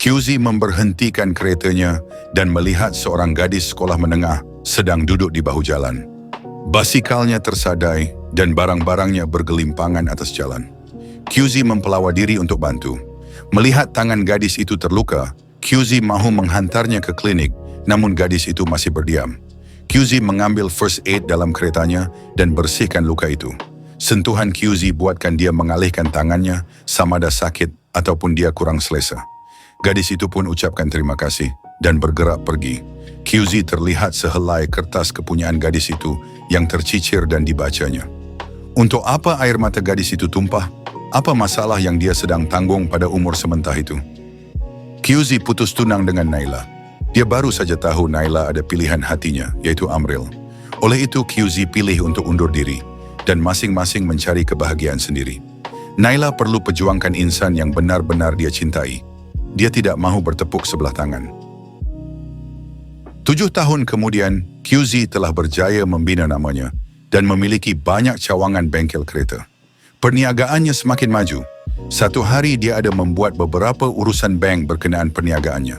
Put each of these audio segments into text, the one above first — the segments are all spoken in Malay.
QZ memberhentikan keretanya dan melihat seorang gadis sekolah menengah sedang duduk di bahu jalan. Basikalnya tersadai dan barang-barangnya bergelimpangan atas jalan. QZ mempelawa diri untuk bantu. Melihat tangan gadis itu terluka, QZ mahu menghantarnya ke klinik, namun gadis itu masih berdiam. QZ mengambil first aid dalam keretanya dan bersihkan luka itu. Sentuhan QZ buatkan dia mengalihkan tangannya, sama ada sakit ataupun dia kurang selesa. Gadis itu pun ucapkan terima kasih dan bergerak pergi. QZ terlihat sehelai kertas kepunyaan gadis itu yang tercicir dan dibacanya. Untuk apa air mata gadis itu tumpah? Apa masalah yang dia sedang tanggung pada umur sementah itu? QZ putus tunang dengan Naila. Dia baru saja tahu Naila ada pilihan hatinya, yaitu Amril. Oleh itu QZ pilih untuk undur diri dan masing-masing mencari kebahagiaan sendiri. Naila perlu perjuangkan insan yang benar-benar dia cintai. Dia tidak mahu bertepuk sebelah tangan. 7 tahun kemudian, QZ telah berjaya membina namanya dan memiliki banyak cawangan bengkel kereta. Perniagaannya semakin maju. Satu hari dia ada membuat beberapa urusan bank berkenaan perniagaannya.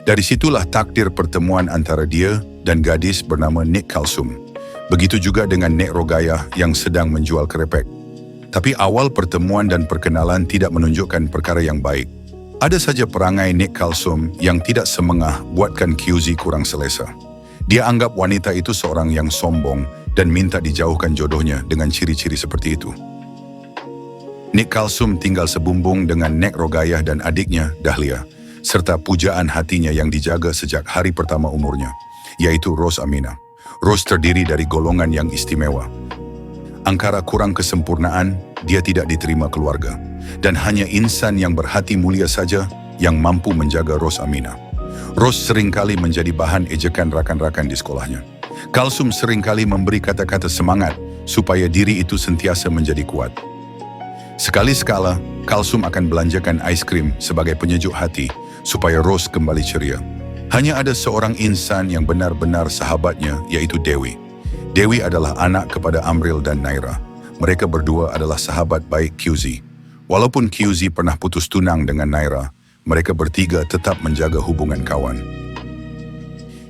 Dari situlah takdir pertemuan antara dia dan gadis bernama Nik Kalsum. Begitu juga dengan Nek Rogayah yang sedang menjual kerepek. Tapi awal pertemuan dan perkenalan tidak menunjukkan perkara yang baik. Ada saja perangai Nik Kalsum yang tidak semengah buatkan QZ kurang selesa. Dia anggap wanita itu seorang yang sombong dan minta dijauhkan jodohnya dengan ciri-ciri seperti itu. Nik Kalsum tinggal sebumbung dengan Nek Rogayah dan adiknya Dahlia, serta pujaan hatinya yang dijaga sejak hari pertama umurnya, yaitu Ros Aminah. Ros terdiri dari golongan yang istimewa. Angkara kurang kesempurnaan, dia tidak diterima keluarga. Dan hanya insan yang berhati mulia saja yang mampu menjaga Ros Aminah. Ros seringkali menjadi bahan ejekan rakan-rakan di sekolahnya. Kalsum seringkali memberi kata-kata semangat supaya diri itu sentiasa menjadi kuat. Sekali-sekala, Kalsum akan belanjakan ais krim sebagai penyejuk hati supaya Ros kembali ceria. Hanya ada seorang insan yang benar-benar sahabatnya, yaitu Dewi. Dewi adalah anak kepada Amril dan Naira. Mereka berdua adalah sahabat baik QZ. Walaupun QZ pernah putus tunang dengan Naira, mereka bertiga tetap menjaga hubungan kawan.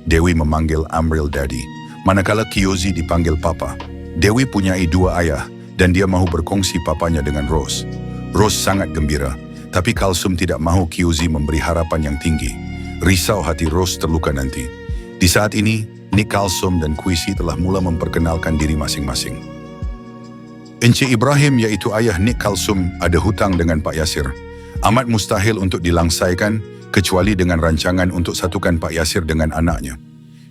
Dewi memanggil Amril Daddy, manakala QZ dipanggil Papa. Dewi punyai 2 ayah, dan dia mahu berkongsi papanya dengan Ros. Ros sangat gembira, tapi Kalsum tidak mahu QZ memberi harapan yang tinggi. Risau hati Ros terluka nanti. Di saat ini, Nik Kalsum dan Kuisi telah mula memperkenalkan diri masing-masing. Encik Ibrahim, yaitu ayah Nik Kalsum, ada hutang dengan Pak Yasir. Amat mustahil untuk dilangsaikan kecuali dengan rancangan untuk satukan Pak Yasir dengan anaknya.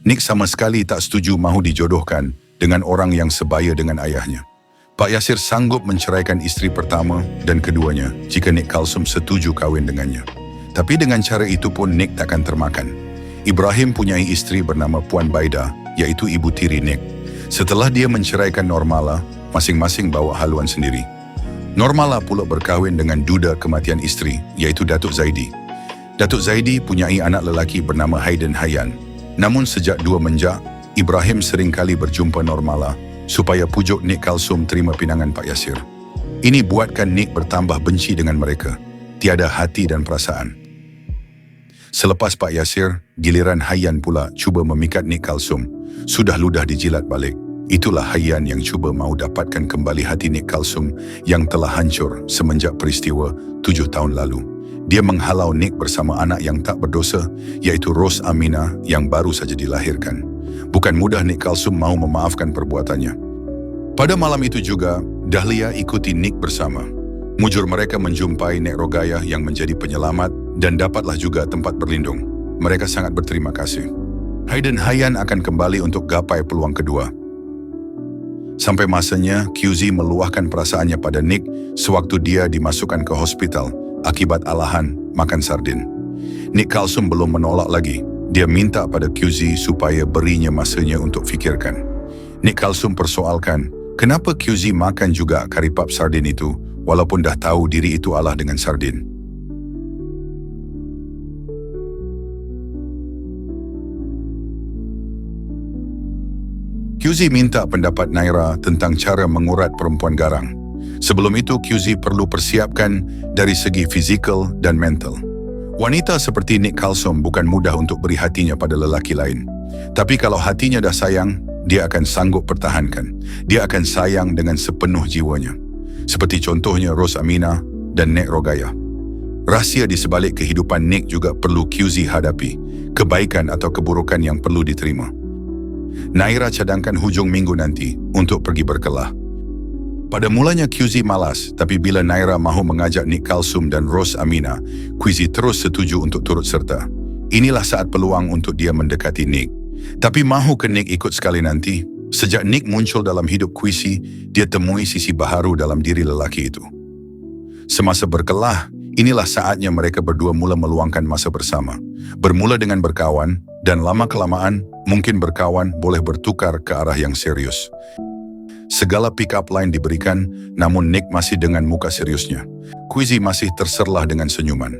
Nik sama sekali tak setuju mahu dijodohkan dengan orang yang sebaya dengan ayahnya. Pak Yasir sanggup menceraikan istri pertama dan keduanya jika Nik Kalsum setuju kahwin dengannya. Tapi dengan cara itu pun Nik takkan termakan. Ibrahim punyai istri bernama Puan Baida, yaitu ibu tiri Nik. Setelah dia menceraikan Normala, masing-masing bawa haluan sendiri. Normala pula berkahwin dengan duda kematian istri, yaitu Datuk Zaidi. Datuk Zaidi punyai anak lelaki bernama Haiden Hayyan. Namun sejak 2 menjak, Ibrahim seringkali berjumpa Normala supaya pujuk Nik Kalsum terima pinangan Pak Yasir. Ini buatkan Nik bertambah benci dengan mereka. Tiada hati dan perasaan. Selepas Pak Yasir, giliran Hayyan pula cuba memikat Nik Kalsum. Sudah ludah dijilat balik. Itulah Hayyan yang cuba mahu dapatkan kembali hati Nik Kalsum yang telah hancur semenjak peristiwa 7 tahun lalu. Dia menghalau Nik bersama anak yang tak berdosa, yaitu Ros Aminah yang baru saja dilahirkan. Bukan mudah Nik Kalsum mahu memaafkan perbuatannya. Pada malam itu juga, Dahlia ikuti Nik bersama. Mujur mereka menjumpai Nek Rogayah yang menjadi penyelamat dan dapatlah juga tempat berlindung. Mereka sangat berterima kasih. Haiden Hayyan akan kembali untuk gapai peluang kedua. Sampai masanya, QZ meluahkan perasaannya pada Nik sewaktu dia dimasukkan ke hospital akibat alahan makan sardin. Nik Kalsum belum menolak lagi. Dia minta pada QZ supaya berinya masanya untuk fikirkan. Nik Kalsum persoalkan, kenapa QZ makan juga karipap sardin itu walaupun dah tahu diri itu alah dengan sardin. QZ minta pendapat Naira tentang cara mengurat perempuan garang. Sebelum itu, QZ perlu persiapkan dari segi fizikal dan mental. Wanita seperti Nick Kalsum bukan mudah untuk beri hatinya pada lelaki lain. Tapi kalau hatinya dah sayang, dia akan sanggup pertahankan. Dia akan sayang dengan sepenuh jiwanya. Seperti contohnya Ros Aminah dan Nek Rogaya. Rahsia di sebalik kehidupan Nick juga perlu QZ hadapi. Kebaikan atau keburukan yang perlu diterima. Naira cadangkan hujung minggu nanti untuk pergi berkelah. Pada mulanya QZ malas, tapi bila Naira mahu mengajak Nick Kalsum dan Ros Aminah, QZ terus setuju untuk turut serta. Inilah saat peluang untuk dia mendekati Nick. Tapi mahu ke Nick ikut sekali nanti? Sejak Nick muncul dalam hidup QZ, dia temui sisi baharu dalam diri lelaki itu. Semasa berkelah, inilah saatnya mereka berdua mula meluangkan masa bersama. Bermula dengan berkawan, dan lama-kelamaan mungkin berkawan boleh bertukar ke arah yang serius. Segala pick-up line diberikan, namun Nick masih dengan muka seriusnya. QZ masih terserlah dengan senyuman.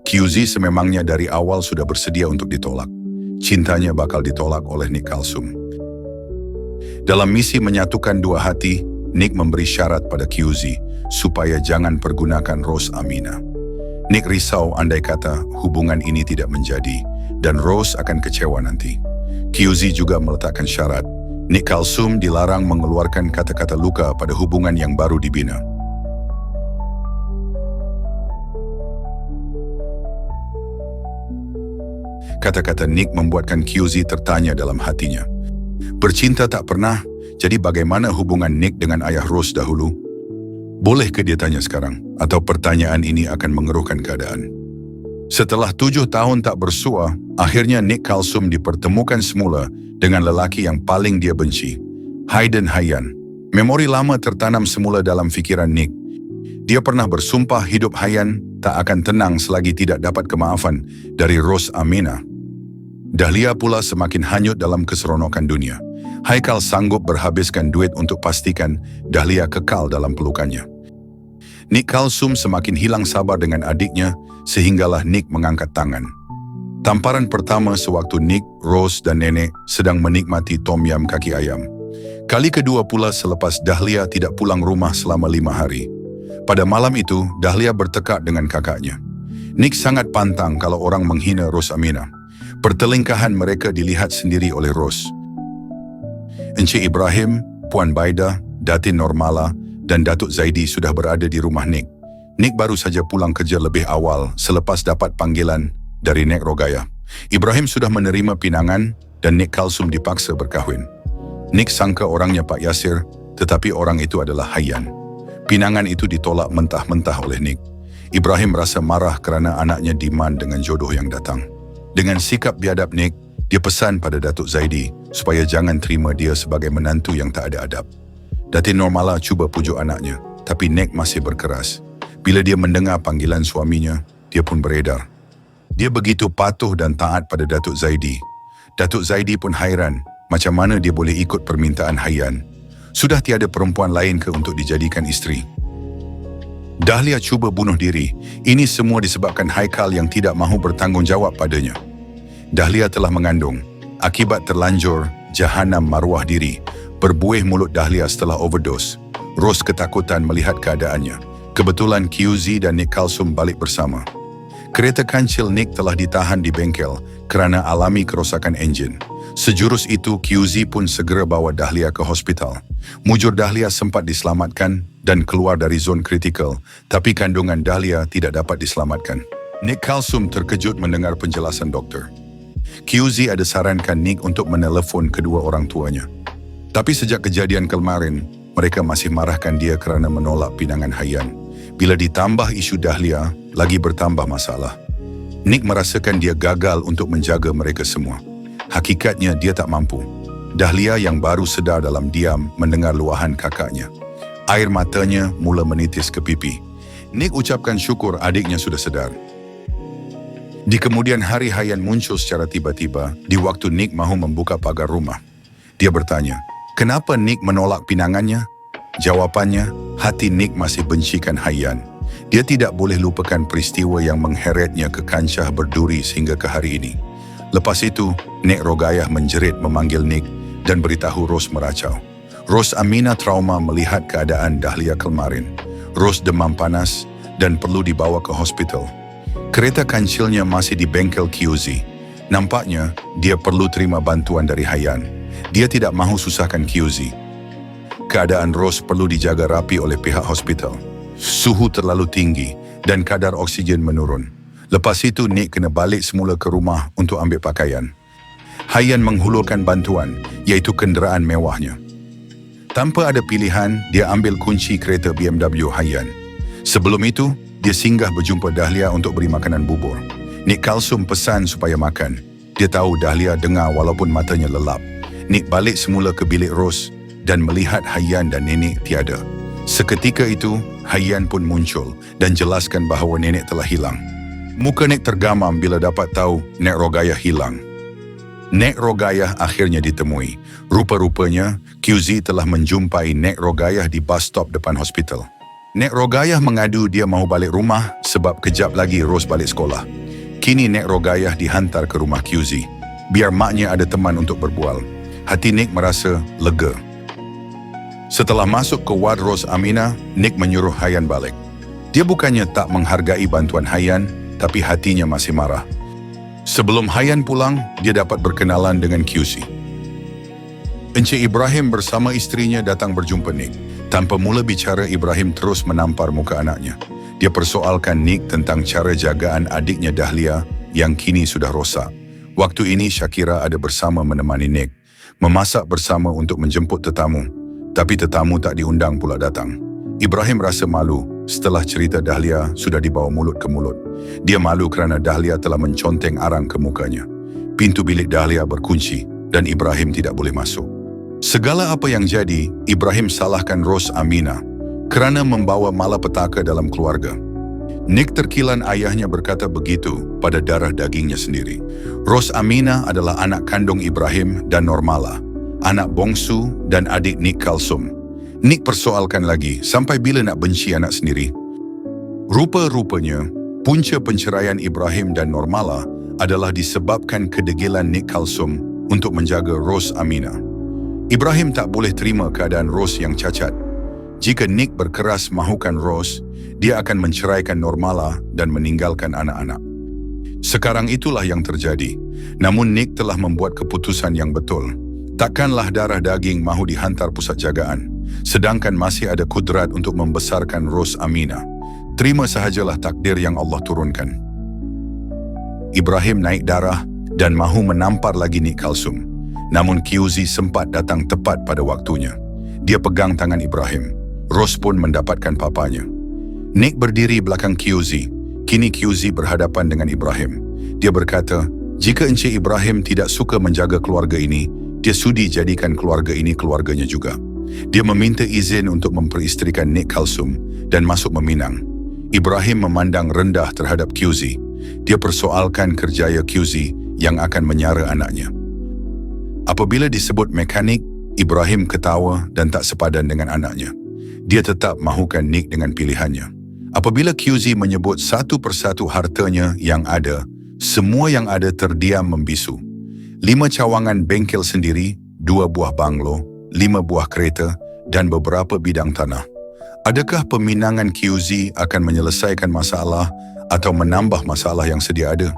QZ sememangnya dari awal sudah bersedia untuk ditolak. Cintanya bakal ditolak oleh Nick Kalsum. Dalam misi menyatukan dua hati, Nick memberi syarat pada QZ supaya jangan pergunakan Ros Aminah. Nick risau andai kata hubungan ini tidak menjadi dan Ros akan kecewa nanti. QZ juga meletakkan syarat. Nick Kalsum dilarang mengeluarkan kata-kata luka pada hubungan yang baru dibina. Kata-kata Nick membuatkan QZ tertanya dalam hatinya. Bercinta tak pernah, jadi bagaimana hubungan Nick dengan ayah Ros dahulu? Boleh ke dia tanya sekarang? Atau pertanyaan ini akan mengeruhkan keadaan? Setelah 7 tahun tak bersua, akhirnya Nick Kalsum dipertemukan semula dengan lelaki yang paling dia benci, Hayden Hayyan. Memori lama tertanam semula dalam fikiran Nick. Dia pernah bersumpah hidup Hayyan tak akan tenang selagi tidak dapat kemaafan dari Ros Aminah. Dahlia pula semakin hanyut dalam keseronokan dunia. Haikal sanggup berhabiskan duit untuk pastikan Dahlia kekal dalam pelukannya. Nick Kalsum semakin hilang sabar dengan adiknya, sehinggalah Nick mengangkat tangan. Tamparan pertama sewaktu Nick, Ros dan Nenek sedang menikmati tom yam kaki ayam. Kali kedua pula selepas Dahlia tidak pulang rumah selama 5 hari. Pada malam itu, Dahlia bertekad dengan kakaknya. Nick sangat pantang kalau orang menghina Ros Aminah. Pertelingkahan mereka dilihat sendiri oleh Ros. Encik Ibrahim, Puan Baida, Datin Normala, dan Datuk Zaidi sudah berada di rumah Nick. Nick baru saja pulang kerja lebih awal selepas dapat panggilan dari Nek Rogaya. Ibrahim sudah menerima pinangan dan Nick Kalsum dipaksa berkahwin. Nick sangka orangnya Pak Yasir, tetapi orang itu adalah Hayyan. Pinangan itu ditolak mentah-mentah oleh Nick. Ibrahim rasa marah kerana anaknya diman dengan jodoh yang datang. Dengan sikap biadab Nick, dia pesan pada Datuk Zaidi supaya jangan terima dia sebagai menantu yang tak ada adab. Datin Normala cuba pujuk anaknya, tapi Nick masih berkeras. Bila dia mendengar panggilan suaminya, dia pun beredar. Dia begitu patuh dan taat pada Datuk Zaidi. Datuk Zaidi pun hairan macam mana dia boleh ikut permintaan Hayyan. Sudah tiada perempuan lain ke untuk dijadikan isteri. Dahlia cuba bunuh diri. Ini semua disebabkan Haikal yang tidak mahu bertanggungjawab padanya. Dahlia telah mengandung. Akibat terlanjur, jahanam maruah diri. Berbuih mulut Dahlia setelah overdose. Ros ketakutan melihat keadaannya. Kebetulan QZ dan Nick Kalsum balik bersama. Kereta kancil Nick telah ditahan di bengkel kerana alami kerosakan enjin. Sejurus itu, QZ pun segera bawa Dahlia ke hospital. Mujur Dahlia sempat diselamatkan dan keluar dari zon kritikal, tapi kandungan Dahlia tidak dapat diselamatkan. Nick Kalsum terkejut mendengar penjelasan doktor. QZ ada sarankan Nick untuk menelefon kedua orang tuanya. Tapi sejak kejadian kemarin, mereka masih marahkan dia kerana menolak pinangan Hayyan. Bila ditambah isu Dahlia, lagi bertambah masalah. Nick merasakan dia gagal untuk menjaga mereka semua. Hakikatnya dia tak mampu. Dahlia yang baru sedar dalam diam mendengar luahan kakaknya. Air matanya mula menitis ke pipi. Nick ucapkan syukur adiknya sudah sedar. Di kemudian hari Hayyan muncul secara tiba-tiba di waktu Nick mahu membuka pagar rumah. Dia bertanya, kenapa Nick menolak pinangannya? Jawapannya, hati Nick masih bencikan Hayyan. Dia tidak boleh lupakan peristiwa yang mengheretnya ke kancah berduri sehingga ke hari ini. Lepas itu, Nek Rogaya menjerit memanggil Nick dan beritahu Ros meracau. Ros Aminah trauma melihat keadaan Dahlia kemarin. Ros demam panas dan perlu dibawa ke hospital. Kereta kancilnya masih di bengkel QZ. Nampaknya, dia perlu terima bantuan dari Hayyan. Dia tidak mahu susahkan QZ. Keadaan Rose perlu dijaga rapi oleh pihak hospital. Suhu terlalu tinggi dan kadar oksigen menurun. Lepas itu, Nick kena balik semula ke rumah untuk ambil pakaian. Hayyan menghulurkan bantuan, iaitu kenderaan mewahnya. Tanpa ada pilihan, dia ambil kunci kereta BMW Hayyan. Sebelum itu, dia singgah berjumpa Dahlia untuk beri makanan bubur. Nick Kalsum pesan supaya makan. Dia tahu Dahlia dengar walaupun matanya lelap. Nick balik semula ke bilik Rose dan melihat Hayyan dan nenek tiada. Seketika itu, Hayyan pun muncul dan jelaskan bahawa nenek telah hilang. Muka Nick tergamam bila dapat tahu Nek Rogayah hilang. Nek Rogayah akhirnya ditemui. Rupa-rupanya, QZ telah menjumpai Nek Rogayah di bus stop depan hospital. Nek Rogayah mengadu dia mahu balik rumah sebab kejap lagi Rose balik sekolah. Kini Nek Rogayah dihantar ke rumah QZ. Biar maknya ada teman untuk berbual. Hati Nick merasa lega. Setelah masuk ke ward Rose Aminah, Nick menyuruh Hayyan balik. Dia bukannya tak menghargai bantuan Hayyan, tapi hatinya masih marah. Sebelum Hayyan pulang, dia dapat berkenalan dengan QZ. Encik Ibrahim bersama isterinya datang berjumpa Nick. Tanpa mula bicara, Ibrahim terus menampar muka anaknya. Dia persoalkan Nick tentang cara jagaan adiknya Dahlia yang kini sudah rosak. Waktu ini Shakira ada bersama menemani Nick, memasak bersama untuk menjemput tetamu. Tapi tetamu tak diundang pula datang. Ibrahim rasa malu setelah cerita Dahlia sudah dibawa mulut ke mulut. Dia malu kerana Dahlia telah menconteng arang ke mukanya. Pintu bilik Dahlia berkunci dan Ibrahim tidak boleh masuk. Segala apa yang jadi, Ibrahim salahkan Rose Aminah kerana membawa malapetaka dalam keluarga. Nick terkilan ayahnya berkata begitu pada darah dagingnya sendiri. Rose Aminah adalah anak kandung Ibrahim dan Normala, anak bongsu dan adik Nick Kalsum. Nick persoalkan lagi, sampai bila nak benci anak sendiri? Rupa-rupanya, punca penceraian Ibrahim dan Normala adalah disebabkan kedegilan Nick Kalsum untuk menjaga Rose Aminah. Ibrahim tak boleh terima keadaan Rose yang cacat. Jika Nick berkeras mahukan Rose, dia akan menceraikan Normala dan meninggalkan anak-anak. Sekarang itulah yang terjadi. Namun Nick telah membuat keputusan yang betul. Takkanlah darah daging mahu dihantar pusat jagaan, sedangkan masih ada kudrat untuk membesarkan Rose Aminah. Terima sahajalah takdir yang Allah turunkan. Ibrahim naik darah dan mahu menampar lagi Nick Kalsum. Namun QZ sempat datang tepat pada waktunya. Dia pegang tangan Ibrahim. Rose pun mendapatkan papanya. Nick berdiri belakang QZ. Kini QZ berhadapan dengan Ibrahim. Dia berkata, jika Encik Ibrahim tidak suka menjaga keluarga ini, dia sudi jadikan keluarga ini keluarganya juga. Dia meminta izin untuk memperisterikan Nick Kalsum dan masuk meminang. Ibrahim memandang rendah terhadap QZ. Dia persoalkan kerjaya QZ yang akan menyara anaknya. Apabila disebut mekanik, Ibrahim ketawa dan tak sepadan dengan anaknya. Dia tetap mahukan Nick dengan pilihannya. Apabila QZ menyebut satu persatu hartanya yang ada, semua yang ada terdiam membisu. 5 cawangan bengkel sendiri, 2 buah banglo, 5 buah kereta dan beberapa bidang tanah. Adakah peminangan QZ akan menyelesaikan masalah atau menambah masalah yang sedia ada?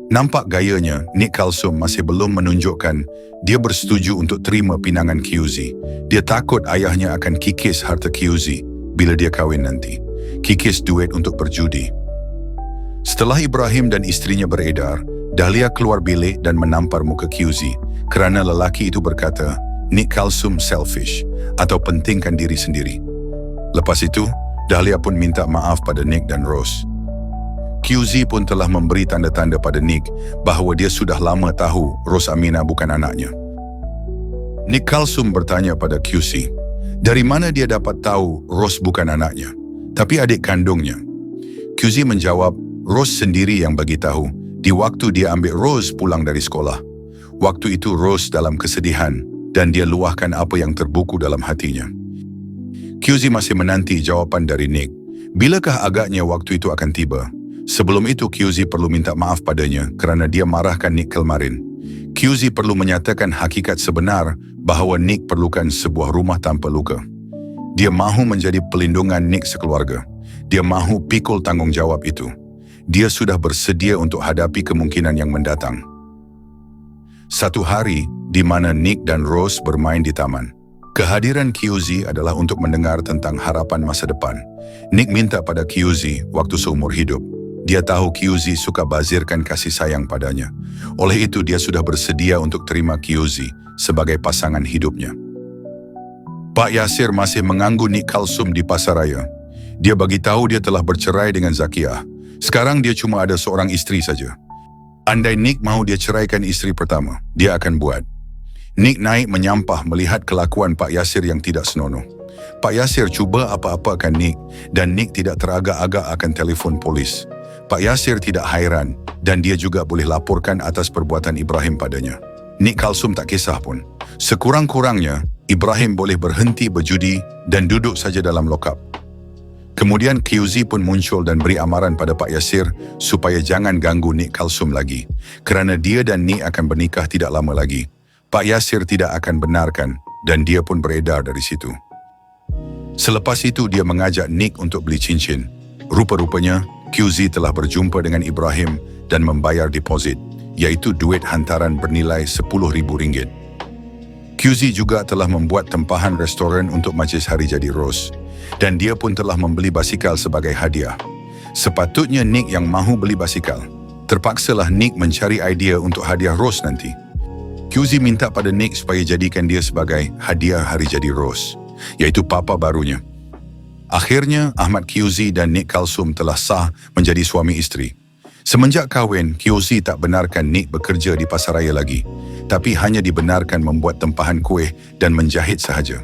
Nampak gayanya, Nick Kalsum masih belum menunjukkan dia bersetuju untuk terima pinangan QZ. Dia takut ayahnya akan kikis harta QZ bila dia kahwin nanti. Kikis duit untuk berjudi. Setelah Ibrahim dan isterinya beredar, Dahlia keluar bilik dan menampar muka QZ kerana lelaki itu berkata, Nick Kalsum selfish atau pentingkan diri sendiri. Lepas itu, Dahlia pun minta maaf pada Nick dan Rose. QZ pun telah memberi tanda-tanda pada Nick bahawa dia sudah lama tahu Rose Aminah bukan anaknya. Nick Kalsum bertanya pada QZ, dari mana dia dapat tahu Rose bukan anaknya, tapi adik kandungnya? QZ menjawab, Rose sendiri yang bagi tahu di waktu dia ambil Rose pulang dari sekolah. Waktu itu Rose dalam kesedihan dan dia luahkan apa yang terbuku dalam hatinya. QZ masih menanti jawapan dari Nick. Bilakah agaknya waktu itu akan tiba? Sebelum itu QZ perlu minta maaf padanya kerana dia marahkan Nick kemarin. QZ perlu menyatakan hakikat sebenar bahawa Nick perlukan sebuah rumah tanpa luka. Dia mahu menjadi pelindungan Nick sekeluarga. Dia mahu pikul tanggungjawab itu. Dia sudah bersedia untuk hadapi kemungkinan yang mendatang. Satu hari di mana Nick dan Rose bermain di taman. Kehadiran QZ adalah untuk mendengar tentang harapan masa depan. Nick minta pada QZ waktu seumur hidup. Dia tahu QZ suka bazirkan kasih sayang padanya. Oleh itu dia sudah bersedia untuk terima QZ sebagai pasangan hidupnya. Pak Yasir masih mengganggu Nick Kalsum di pasaraya. Dia bagi tahu dia telah bercerai dengan Zakiah. Sekarang dia cuma ada seorang istri saja. Andai Nick mahu dia ceraikan istri pertama, dia akan buat. Nick naik menyampah melihat kelakuan Pak Yasir yang tidak senonoh. Pak Yasir cuba apa-apakan Nick dan Nick tidak teragak-agak akan telefon polis. Pak Yasir tidak hairan dan dia juga boleh laporkan atas perbuatan Ibrahim padanya. Nick Kalsum tak kisah pun. Sekurang-kurangnya, Ibrahim boleh berhenti berjudi dan duduk saja dalam lokap. Kemudian QZ pun muncul dan beri amaran pada Pak Yasir supaya jangan ganggu Nick Kalsum lagi. Kerana dia dan Nick akan bernikah tidak lama lagi. Pak Yasir tidak akan benarkan dan dia pun beredar dari situ. Selepas itu dia mengajak Nick untuk beli cincin. Rupa-rupanya, QZ telah berjumpa dengan Ibrahim dan membayar deposit, iaitu duit hantaran bernilai RM10,000. QZ juga telah membuat tempahan restoran untuk majlis hari jadi Rose. Dan dia pun telah membeli basikal sebagai hadiah. Sepatutnya Nick yang mahu beli basikal. Terpaksalah Nick mencari idea untuk hadiah Rose nanti. QZ minta pada Nick supaya jadikan dia sebagai hadiah hari jadi Rose, iaitu papa barunya. Akhirnya, Ahmad QZ dan Nick Kalsum telah sah menjadi suami isteri. Semenjak kahwin, QZ tak benarkan Nick bekerja di pasaraya lagi, tapi hanya dibenarkan membuat tempahan kuih dan menjahit sahaja.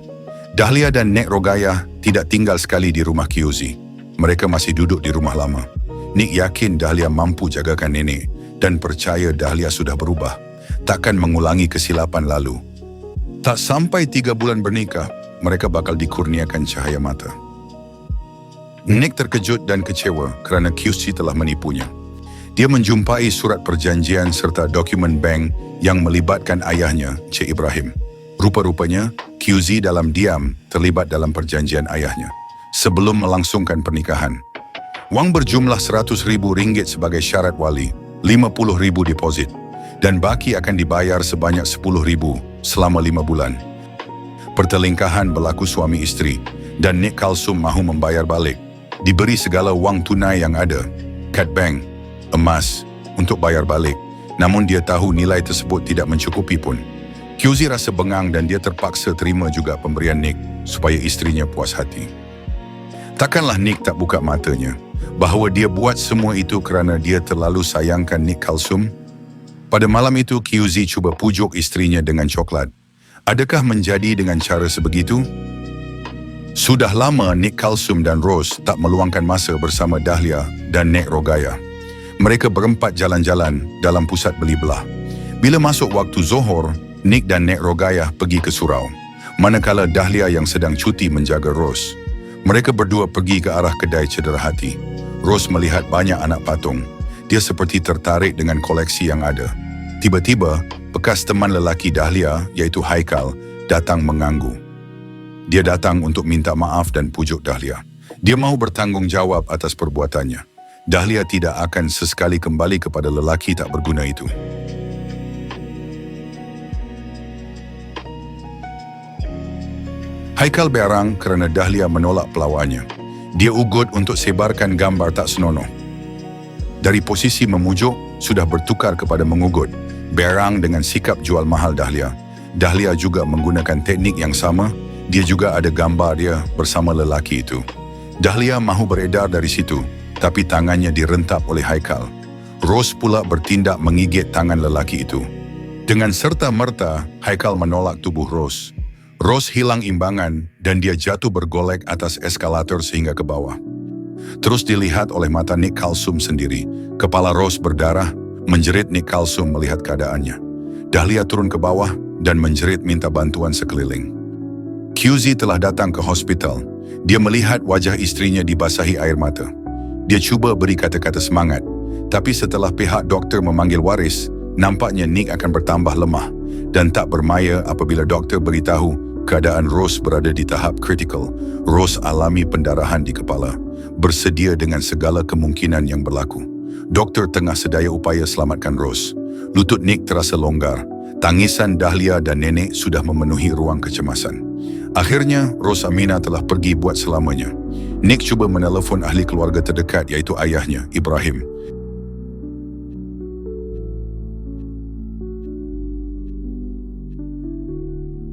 Dahlia dan Nek Rogayah tidak tinggal sekali di rumah QZ. Mereka masih duduk di rumah lama. Nick yakin Dahlia mampu jagakan nenek dan percaya Dahlia sudah berubah. Takkan mengulangi kesilapan lalu. Tak sampai 3 bulan bernikah, mereka bakal dikurniakan cahaya mata. Nick terkejut dan kecewa kerana QZ telah menipunya. Dia menjumpai surat perjanjian serta dokumen bank yang melibatkan ayahnya, Cik Ibrahim. Rupa-rupanya, QZ dalam diam terlibat dalam perjanjian ayahnya sebelum melangsungkan pernikahan. Wang berjumlah RM100,000 sebagai syarat wali, RM50,000 deposit, dan baki akan dibayar sebanyak RM10,000 selama 5 bulan. Pertelingkahan berlaku suami isteri dan Nick Kalsum mahu membayar balik. Diberi segala wang tunai yang ada, kad bank, emas, untuk bayar balik. Namun dia tahu nilai tersebut tidak mencukupi pun. QZ rasa bengang dan dia terpaksa terima juga pemberian Nick supaya istrinya puas hati. Takkanlah Nick tak buka matanya bahawa dia buat semua itu kerana dia terlalu sayangkan Nick Kalsum? Pada malam itu QZ cuba pujuk istrinya dengan coklat. Adakah menjadi dengan cara sebegitu? Sudah lama Nick Kalsum dan Rose tak meluangkan masa bersama Dahlia dan Nek Rogayah. Mereka berempat jalan-jalan dalam pusat beli belah. Bila masuk waktu Zohor, Nick dan Nek Rogayah pergi ke surau, manakala Dahlia yang sedang cuti menjaga Rose. Mereka berdua pergi ke arah kedai cedera hati. Rose melihat banyak anak patung. Dia seperti tertarik dengan koleksi yang ada. Tiba-tiba, bekas teman lelaki Dahlia, iaitu Haikal, datang mengganggu. Dia datang untuk minta maaf dan pujuk Dahlia. Dia mahu bertanggungjawab atas perbuatannya. Dahlia tidak akan sesekali kembali kepada lelaki tak berguna itu. Haikal berang kerana Dahlia menolak pelawannya. Dia ugut untuk sebarkan gambar tak senonoh. Dari posisi memujuk, sudah bertukar kepada mengugut. Berang dengan sikap jual mahal Dahlia. Dahlia juga menggunakan teknik yang sama. Dia juga ada gambar dia bersama lelaki itu. Dahlia mahu beredar dari situ, tapi tangannya direntap oleh Haikal. Rose pula bertindak menggigit tangan lelaki itu. Dengan serta-merta, Haikal menolak tubuh Rose. Rose hilang imbangan dan dia jatuh bergolek atas eskalator sehingga ke bawah. Terus dilihat oleh mata Nick Kalsum sendiri. Kepala Rose berdarah, menjerit Nick Kalsum melihat keadaannya. Dahlia turun ke bawah dan menjerit minta bantuan sekeliling. QZ telah datang ke hospital. Dia melihat wajah istrinya dibasahi air mata. Dia cuba beri kata-kata semangat, tapi setelah pihak doktor memanggil waris, nampaknya Nick akan bertambah lemah dan tak bermaya apabila doktor beritahu keadaan Rose berada di tahap kritikal. Rose alami pendarahan di kepala, bersedia dengan segala kemungkinan yang berlaku. Doktor tengah sedaya upaya selamatkan Rose. Lutut Nick terasa longgar. Tangisan Dahlia dan nenek sudah memenuhi ruang kecemasan. Akhirnya, Ros Aminah telah pergi buat selamanya. Nick cuba menelefon ahli keluarga terdekat iaitu ayahnya, Ibrahim.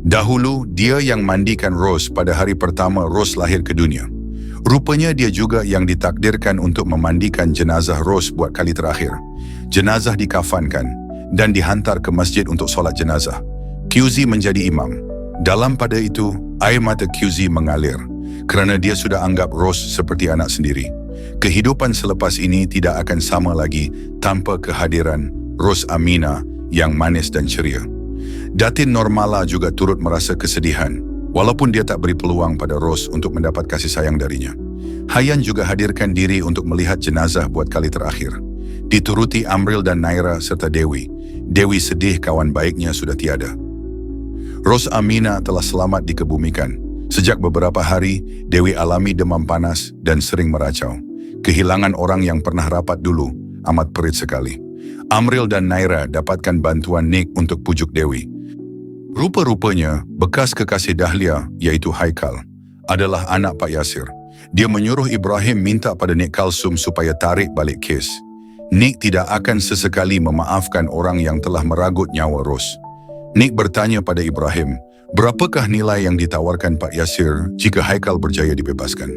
Dahulu, dia yang mandikan Rose pada hari pertama Rose lahir ke dunia. Rupanya dia juga yang ditakdirkan untuk memandikan jenazah Rose buat kali terakhir. Jenazah dikafankan dan dihantar ke masjid untuk solat jenazah. QZ menjadi imam. Dalam pada itu, air mata QZ mengalir kerana dia sudah anggap Rose seperti anak sendiri. Kehidupan selepas ini tidak akan sama lagi tanpa kehadiran Ros Aminah yang manis dan ceria. Datin Normala juga turut merasa kesedihan, walaupun dia tak beri peluang pada Rose untuk mendapat kasih sayang darinya. Hayan juga hadirkan diri untuk melihat jenazah buat kali terakhir. Dituruti Amril dan Naira serta Dewi. Dewi sedih kawan baiknya sudah tiada. Ros Aminah telah selamat dikebumikan. Sejak beberapa hari, Dewi alami demam panas dan sering meracau. Kehilangan orang yang pernah rapat dulu amat perit sekali. Amril dan Naira dapatkan bantuan Nick untuk pujuk Dewi. Rupa-rupanya, bekas kekasih Dahlia, iaitu Haikal, adalah anak Pak Yasir. Dia menyuruh Ibrahim minta pada Nick Kalsum supaya tarik balik kes. Nick tidak akan sesekali memaafkan orang yang telah meragut nyawa Rose. Nick bertanya pada Ibrahim, berapakah nilai yang ditawarkan Pak Yasir jika Haikal berjaya dibebaskan?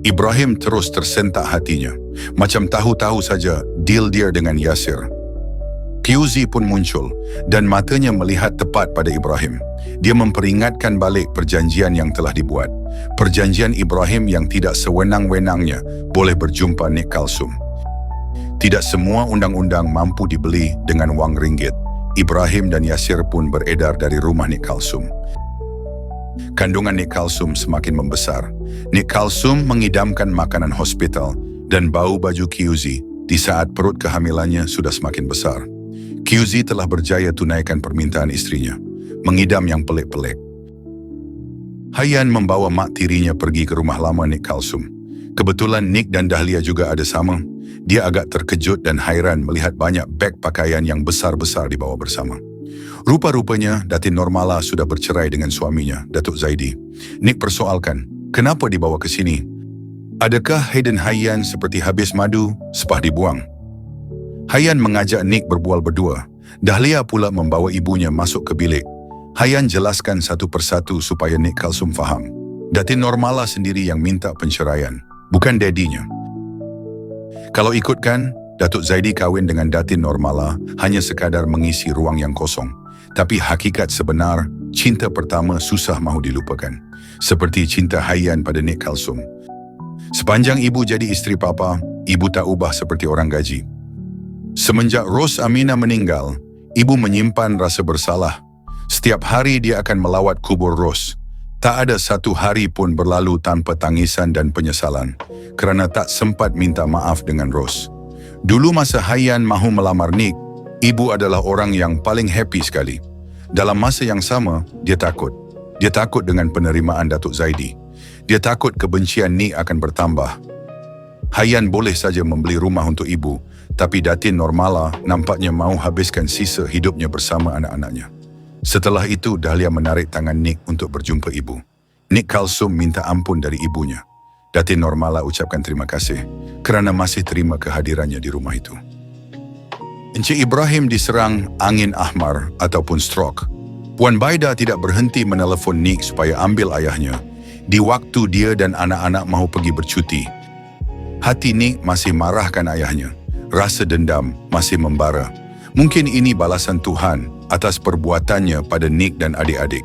Ibrahim terus tersentak hatinya, macam tahu-tahu saja deal dia dengan Yasir. QZ pun muncul dan matanya melihat tepat pada Ibrahim. Dia memperingatkan balik perjanjian yang telah dibuat. Perjanjian Ibrahim yang tidak sewenang-wenangnya boleh berjumpa Nick Kalsum. Tidak semua undang-undang mampu dibeli dengan wang ringgit. Ibrahim dan Yasir pun beredar dari rumah Nick Kalsum. Kandungan Nick Kalsum semakin membesar. Nick Kalsum mengidamkan makanan hospital dan bau baju QZ di saat perut kehamilannya sudah semakin besar. QZ telah berjaya tunaikan permintaan istrinya, mengidam yang pelik-pelik. Hayan membawa mak tirinya pergi ke rumah lama Nick Kalsum. Kebetulan Nick dan Dahlia juga ada sama. Dia agak terkejut dan hairan melihat banyak beg pakaian yang besar-besar dibawa bersama. Rupa-rupanya Datin Normala sudah bercerai dengan suaminya, Datuk Zaidi. Nick persoalkan, kenapa dibawa ke sini? Adakah Hayden Hayan seperti habis madu, sepah dibuang? Hayan mengajak Nick berbual berdua. Dahlia pula membawa ibunya masuk ke bilik. Hayan jelaskan satu persatu supaya Nick Kalsum faham. Datin Normala sendiri yang minta penceraian, bukan dadinya. Kalau ikutkan, Datuk Zaidi kahwin dengan Datin Normala hanya sekadar mengisi ruang yang kosong. Tapi hakikat sebenar, cinta pertama susah mahu dilupakan. Seperti cinta Hayan pada Nick Kalsum. Sepanjang ibu jadi isteri papa, ibu tak ubah seperti orang gaji. Semenjak Ros Aminah meninggal, ibu menyimpan rasa bersalah. Setiap hari dia akan melawat kubur Ros. Tak ada satu hari pun berlalu tanpa tangisan dan penyesalan kerana tak sempat minta maaf dengan Ros. Dulu masa Hayan mahu melamar Nick, ibu adalah orang yang paling happy sekali. Dalam masa yang sama, dia takut. Dia takut dengan penerimaan Datuk Zaidi. Dia takut kebencian Nick akan bertambah. Hayan boleh saja membeli rumah untuk ibu, tapi Datin Normala nampaknya mahu habiskan sisa hidupnya bersama anak-anaknya. Setelah itu, Dahlia menarik tangan Nick untuk berjumpa ibu. Nick Kalsum minta ampun dari ibunya. Datin Normala ucapkan terima kasih kerana masih terima kehadirannya di rumah itu. Encik Ibrahim diserang angin ahmar ataupun stroke. Puan Baida tidak berhenti menelefon Nick supaya ambil ayahnya di waktu dia dan anak-anak mahu pergi bercuti. Hati Nick masih marahkan ayahnya. Rasa dendam masih membara. Mungkin ini balasan Tuhan atas perbuatannya pada Nick dan adik-adik.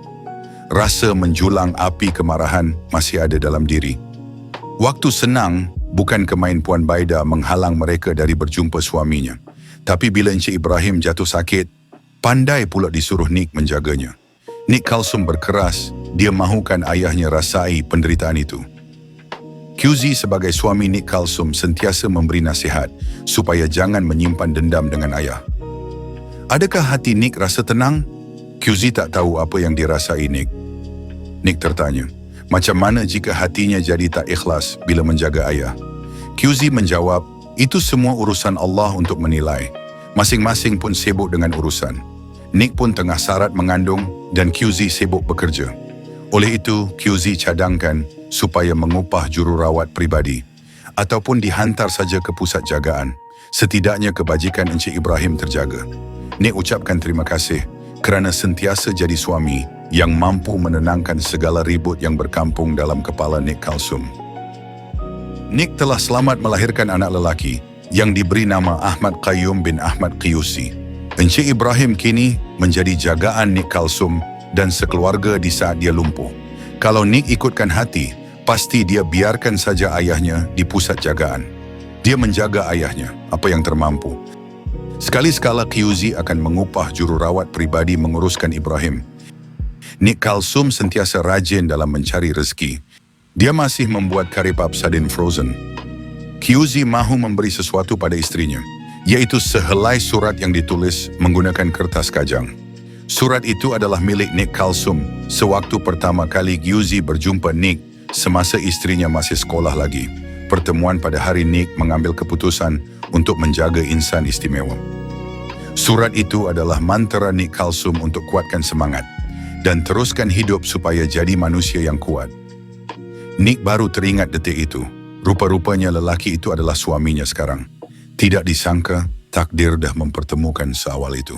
Rasa menjulang api kemarahan masih ada dalam diri. Waktu senang bukan kemain Puan Baida menghalang mereka dari berjumpa suaminya. Tapi bila Encik Ibrahim jatuh sakit, pandai pula disuruh Nick menjaganya. Nick Kalsum berkeras, dia mahukan ayahnya rasai penderitaan itu. QZ sebagai suami Nick Kalsum sentiasa memberi nasihat supaya jangan menyimpan dendam dengan ayah. Adakah hati Nick rasa tenang? QZ tak tahu apa yang dirasai Nick. Nick tertanya, macam mana jika hatinya jadi tak ikhlas bila menjaga ayah? QZ menjawab, Itu semua urusan Allah untuk menilai. Masing-masing pun sibuk dengan urusan. Nick pun tengah syarat mengandung dan QZ sibuk bekerja. Oleh itu, QZ cadangkan supaya mengupah jururawat pribadi ataupun dihantar saja ke pusat jagaan. Setidaknya kebajikan Encik Ibrahim terjaga. Nick ucapkan terima kasih kerana sentiasa jadi suami yang mampu menenangkan segala ribut yang berkampung dalam kepala Nick Kalsum. Nick telah selamat melahirkan anak lelaki yang diberi nama Ahmad Qayyum bin Ahmad Qiyusi. Encik Ibrahim kini menjadi jagaan Nick Kalsum dan sekeluarga di saat dia lumpuh. Kalau Nick ikutkan hati, pasti dia biarkan saja ayahnya di pusat jagaan. Dia menjaga ayahnya, apa yang termampu. Sekali-sekala QZ akan mengupah jururawat pribadi menguruskan Ibrahim. Nick Kalsum sentiasa rajin dalam mencari rezeki. Dia masih membuat kari pap sardin frozen. QZ mahu memberi sesuatu pada istrinya, yaitu sehelai surat yang ditulis menggunakan kertas kajang. Surat itu adalah milik Nick Kalsum sewaktu pertama kali QZ berjumpa Nick semasa istrinya masih sekolah lagi. Pertemuan pada hari Nick mengambil keputusan untuk menjaga insan istimewa. Surat itu adalah mantra Nick Kalsum untuk kuatkan semangat dan teruskan hidup supaya jadi manusia yang kuat. Nick baru teringat detik itu. Rupa-rupanya lelaki itu adalah suaminya sekarang. Tidak disangka, takdir dah mempertemukan seawal itu.